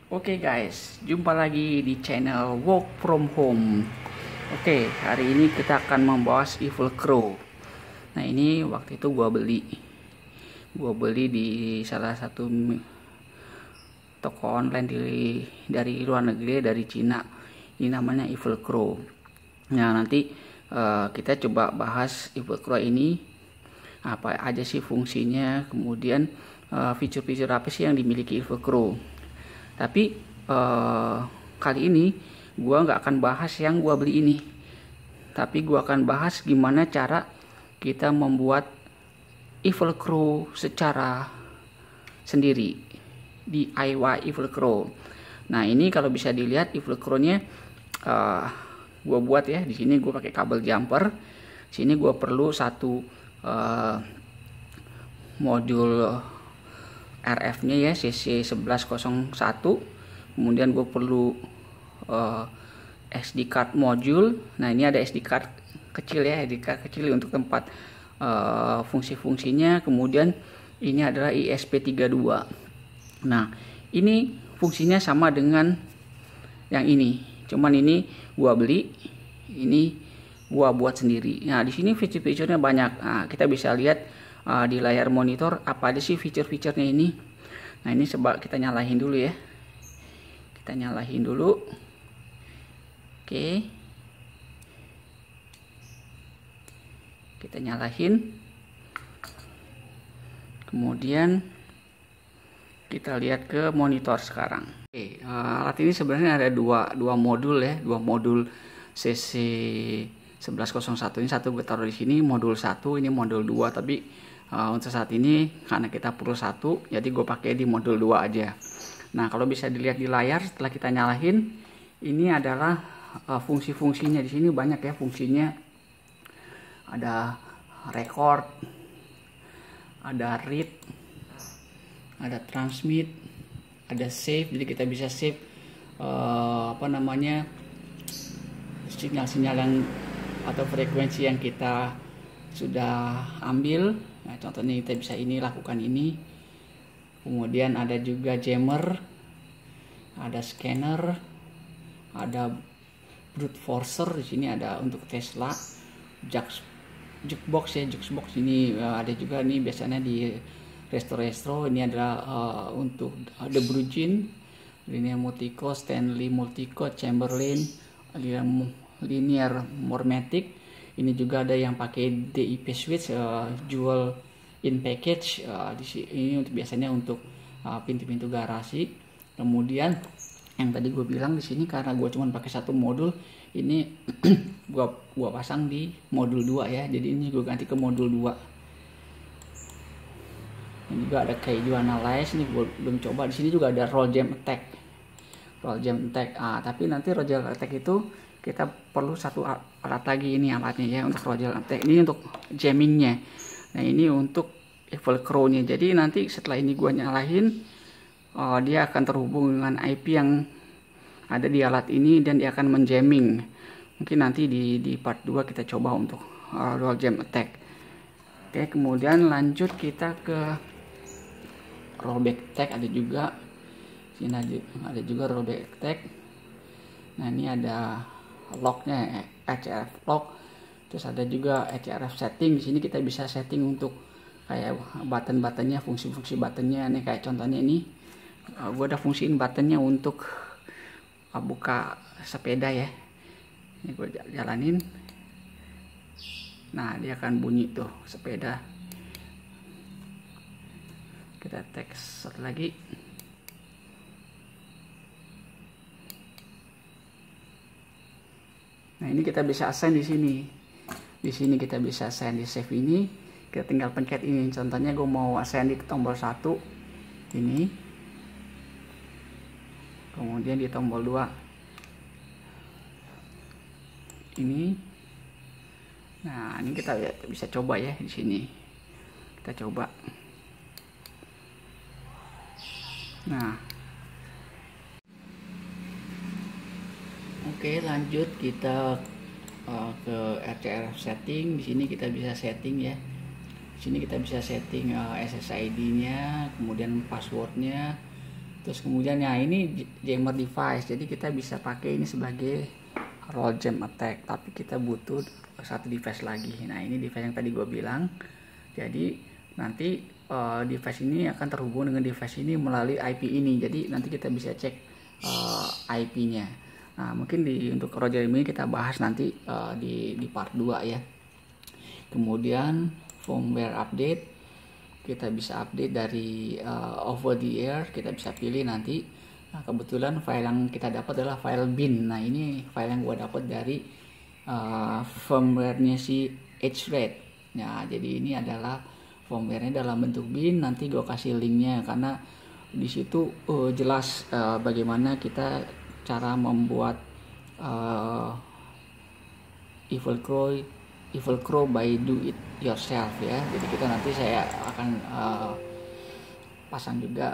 Oke guys, jumpa lagi di channel Work From Home. Oke, hari ini kita akan membahas Evil Crow. Nah, ini waktu itu gua beli di salah satu toko online dari luar negeri, dari Cina. Ini namanya Evil Crow. Nah, nanti kita coba bahas Evil Crow ini, apa aja sih fungsinya, kemudian fitur-fitur apa sih yang dimiliki Evil Crow. Tapi kali ini gua nggak akan bahas yang gua beli ini, tapi gua akan bahas gimana cara kita membuat Evil Crow secara sendiri, DIY Evil Crow. Nah, ini kalau bisa dilihat Evil Crow-nya gua buat ya. Di sini gua pakai kabel jumper. Sini gua perlu satu modul RF-nya ya, CC1101. Kemudian gue perlu SD card module. Nah, ini ada SD card kecil ya, SD card kecil untuk tempat fungsi-fungsinya. Kemudian ini adalah ISP32. Nah, ini fungsinya sama dengan yang ini, cuman ini gua beli, ini gua buat sendiri. Nah, di sini fitur-fiturnya banyak. Nah, kita bisa lihat di layar monitor apa aja sih fitur-fiturnya ini. Nah, ini coba kita nyalain dulu ya. Kita nyalain dulu. Oke. Kita nyalain. Kemudian kita lihat ke monitor sekarang. Oke, alat ini sebenarnya ada dua modul ya, dua modul CC1101. Ini satu gue taruh di sini, modul 1, ini modul 2, tapi untuk saat ini karena kita perlu satu, jadi gue pakai di modul 2 aja. Nah, kalau bisa dilihat di layar setelah kita nyalain, ini adalah fungsi-fungsinya. Di sini banyak ya fungsinya. Ada record, ada read, ada transmit, ada save. Jadi kita bisa save sinyal-sinyal yang atau frekuensi yang kita sudah ambil. Nah, contohnya kita bisa lakukan ini. Kemudian ada juga jammer, ada scanner, ada brute forcer. Di sini ada untuk Tesla, jukebox ya, jukebox ini ada juga nih biasanya di resto-resto. Ini adalah untuk The Brugin, linear multicode, Stanley multicode, Chamberlain, linear Mormatic. Ini juga ada yang pakai DIP switch, jual in package. Ini untuk biasanya untuk pintu-pintu garasi. Kemudian yang tadi gue bilang di sini karena gue cuma pakai satu modul, ini gua pasang di modul 2 ya. Jadi ini gue ganti ke modul 2. Ini juga ada keju analyze, ini gue belum coba. Di sini juga ada roll jam attack. Tapi nanti roll jam attack itu kita perlu satu alat lagi, ini alatnya ya untuk roll jam attack. Ini untuk jammingnya. Nah, ini untuk Evil Crow-nya. Jadi nanti setelah ini gue nyalain, dia akan terhubung dengan IP yang ada di alat ini dan dia akan menjamming. Mungkin nanti di part 2 kita coba untuk roll jam attack. Oke, kemudian lanjut kita ke rollback attack. Ada juga sini, ada juga rollback attack. Nah, ini ada locknya, HRF lock. Terus ada juga HRF setting. Di sini kita bisa setting untuk kayak button-buttonnya, fungsi-fungsi buttonnya. Nih kayak contohnya ini, gue ada fungsiin buttonnya untuk buka sepeda ya. Ini gue jalanin. Nah, dia akan bunyi tuh sepeda. Kita teks satu lagi. Nah, ini kita bisa assign di sini. Di sini kita bisa assign di save ini. Kita tinggal pencet ini. Contohnya gue mau assign di tombol 1 ini. Kemudian di tombol 2 ini. Nah, ini kita bisa coba ya di sini. Kita coba. Nah, oke, lanjut kita ke RCRF setting. Di sini kita bisa setting ya. Di sini kita bisa setting SSID-nya, kemudian passwordnya, Terus kemudian ya ini jammer device, jadi kita bisa pakai ini sebagai roll jam attack, tapi kita butuh satu device lagi. Nah ini device yang tadi gue bilang. Jadi nanti device ini akan terhubung dengan device ini melalui IP ini, jadi nanti kita bisa cek IP-nya. Nah mungkin untuk roll jam ini kita bahas nanti di part 2 ya. Kemudian firmware update, kita bisa update dari over the air, kita bisa pilih nanti. Nah kebetulan file yang kita dapat adalah file bin. Nah ini file yang gue dapat dari firmware-nya si H-Red. Nah jadi ini adalah firmware-nya dalam bentuk bin. Nanti gue kasih linknya, karena di situ jelas bagaimana kita cara membuat Evil Crow by do it yourself ya. Jadi kita nanti saya akan pasang juga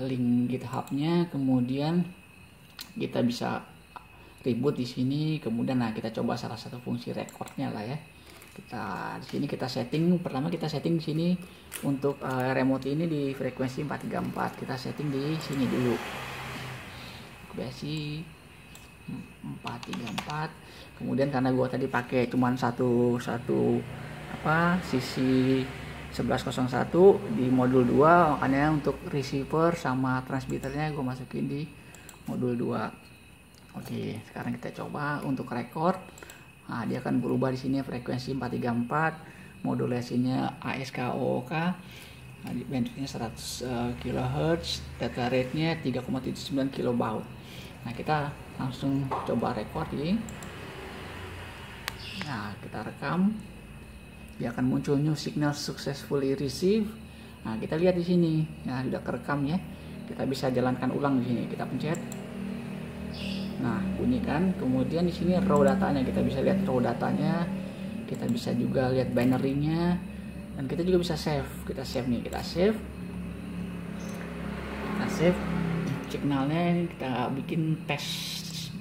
link GitHub-nya. Kemudian kita bisa reboot di sini. Kemudian nah kita coba salah satu fungsi recordnya lah ya. Kita di sini kita setting, pertama kita setting di sini untuk remote ini di frekuensi 434. Kita setting di sini dulu. Frekuensi 434. Kemudian karena gua tadi pakai cuman satu sisi 1101 di modul 2, makanya untuk receiver sama transmitternya gue masukin di modul 2. Oke, sekarang kita coba untuk record. Nah, dia akan berubah di sini frekuensi 434, modulasinya ASKOOK, bandwidthnya 100 kHz, data rate-nya 3,79 kilobaud. Nah, kita langsung coba recording. Nah, kita rekam. Dia akan muncul new signal successfully received. Nah, kita lihat di sini. Nah, sudah kerekam ya. Kita bisa jalankan ulang di sini. Kita pencet. Nah, bunyi kan. Kemudian di sini raw datanya. Kita bisa lihat raw datanya. Kita bisa juga lihat binary-nya. Dan kita juga bisa save. Kita save nih. Kita save. Signalnya ini kita bikin testing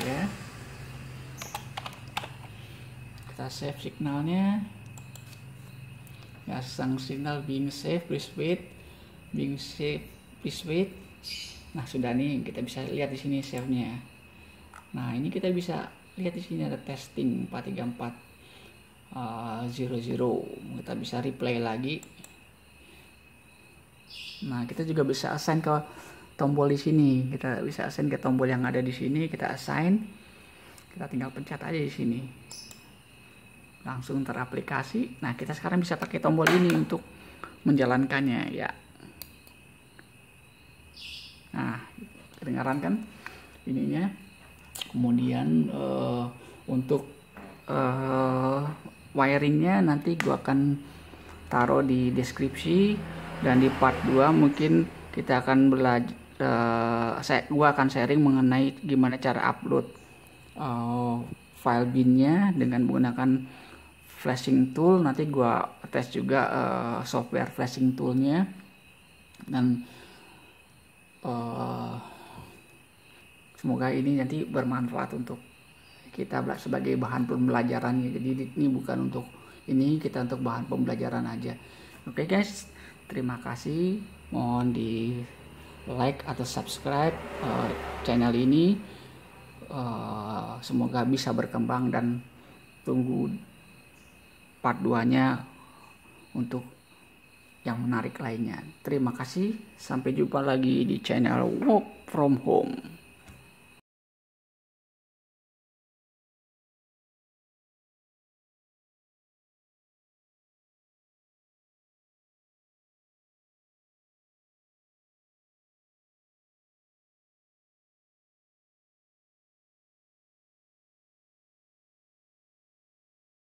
ya. Kita save signalnya ya, sang signal being saved, please wait, being saved, please wait. Nah sudah nih, kita bisa lihat di sini save-nya. Nah ini kita bisa lihat di sini ada testing 434 00. Kita bisa replay lagi. Nah kita juga bisa assign ke tombol di sini. Kita bisa assign ke tombol yang ada di sini. Kita assign. Kita tinggal pencet aja di sini. Langsung teraplikasi. Nah, kita sekarang bisa pakai tombol ini untuk menjalankannya ya. Nah, kedengaran kan ininya. Kemudian untuk wiringnya nanti gua akan taruh di deskripsi, dan di part 2 mungkin kita akan belajar. Gua akan sharing mengenai gimana cara upload file binnya dengan menggunakan flashing tool. Nanti gua tes juga software flashing toolnya, dan semoga ini nanti bermanfaat untuk kita sebagai bahan pembelajarannya. Jadi ini bukan untuk ini, kita untuk bahan pembelajaran aja. Oke guys, terima kasih. Mohon di like atau subscribe channel ini. Semoga bisa berkembang, dan tunggu part 2-nya untuk yang menarik lainnya. Terima kasih, sampai jumpa lagi di channel Work From Home.